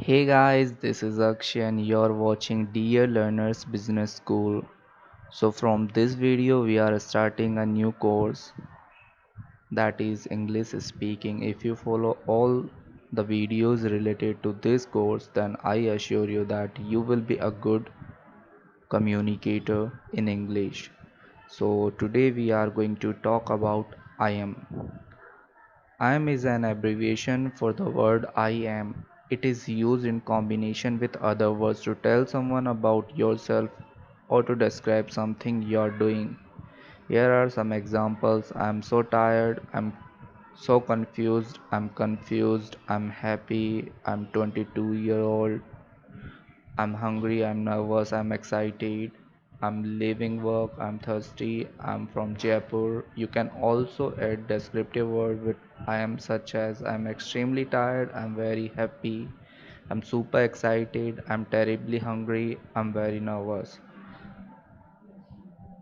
Hey guys, this is Akshay and you're watching Dear Learners Business School. So from this video we are starting a new course that is English speaking. If you follow all the videos related to this course then I assure you that you will be a good communicator in English. So today we are going to talk about I am. I am is an abbreviation for the word I am. It is used in combination with other words to tell someone about yourself or to describe something you're doing. Here are some examples. I'm so tired, I'm so confused, I'm happy, I'm 22-year-old, I'm hungry, I'm nervous, I'm excited, I'm leaving work, I'm thirsty, I'm from Jaipur. You can also add descriptive word with I am such as I'm extremely tired, I'm very happy, I'm super excited, I'm terribly hungry, I'm very nervous.